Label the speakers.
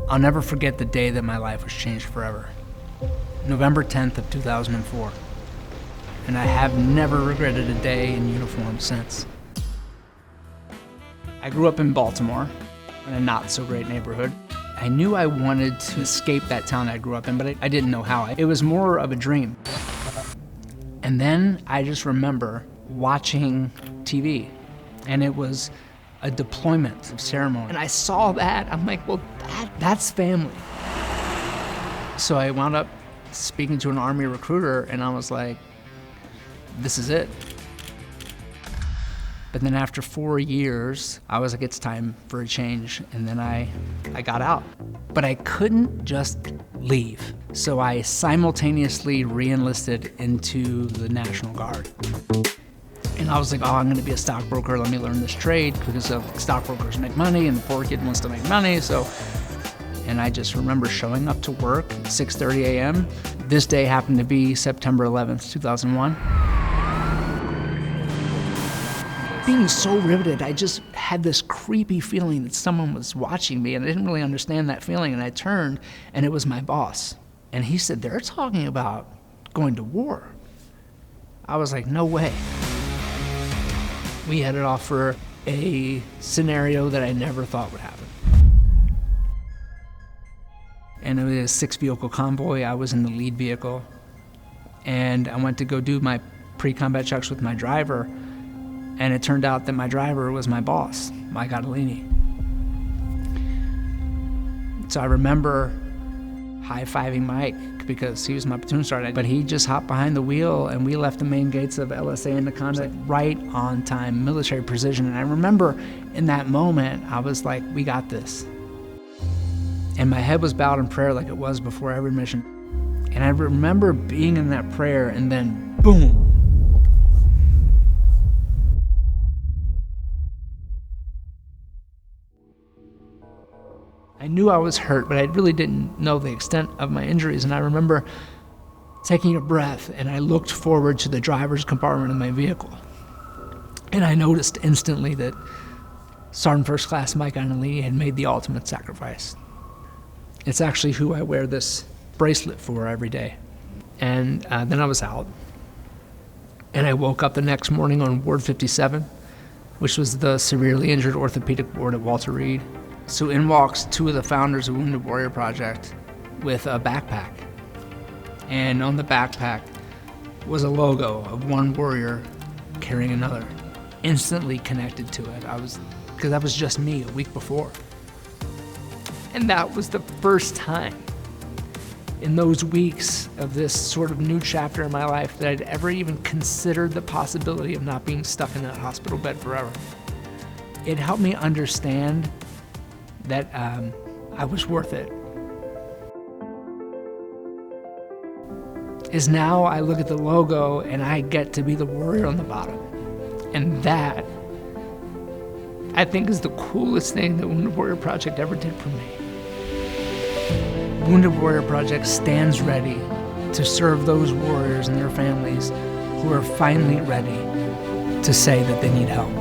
Speaker 1: I'll never forget the day that my life was changed forever. November 10th of 2004. And I have never regretted a day in uniform since. I grew up in Baltimore, in a not-so-great neighborhood. I knew I wanted to escape that town I grew up in, but I didn't know how. It was more of a dream. And then I just remember watching TV, and it was a deployment ceremony. And I saw that, I'm like, well, that's family. So I wound up speaking to an Army recruiter, and I was like, this is it. But then after 4 years, I was like, it's time for a change. And then I got out. But I couldn't just leave. So I simultaneously re-enlisted into the National Guard. And I was like, oh, I'm gonna be a stockbroker. Let me learn this trade because stockbrokers make money and the poor kid wants to make money. And I just remember showing up to work at 6:30 a.m. This day happened to be September 11th, 2001. Being so riveted, I just had this creepy feeling that someone was watching me, and I didn't really understand that feeling, and I turned, and it was my boss. And he said, they're talking about going to war. I was like, no way. We headed off for a scenario that I never thought would happen. And it was a 6-vehicle convoy. I was in the lead vehicle. And I went to go do my pre-combat checks with my driver. And it turned out that my driver was my boss, Mike Ottolini. So I remember high-fiving Mike because he was my platoon sergeant, but he just hopped behind the wheel and we left the main gates of LSA Anaconda right on time, military precision. And I remember in that moment, I was like, we got this. And my head was bowed in prayer like it was before every mission. And I remember being in that prayer and then boom. I knew I was hurt, but I really didn't know the extent of my injuries. And I remember taking a breath, and I looked forward to the driver's compartment of my vehicle. And I noticed instantly that Sergeant First Class Mike Ottolini had made the ultimate sacrifice. It's actually who I wear this bracelet for every day. And then I was out. And I woke up the next morning on Ward 57, which was the severely injured orthopedic ward at Walter Reed. So in walks 2 of the founders of Wounded Warrior Project with a backpack. And on the backpack was a logo of one warrior carrying another. Instantly connected to it. Because that was just me a week before. And that was the first time in those weeks of this sort of new chapter in my life that I'd ever even considered the possibility of not being stuck in that hospital bed forever. It helped me understand that I was worth it. Is now I look at the logo and I get to be the warrior on the bottom. And that, I think, is the coolest thing that Wounded Warrior Project ever did for me. Wounded Warrior Project stands ready to serve those warriors and their families who are finally ready to say that they need help.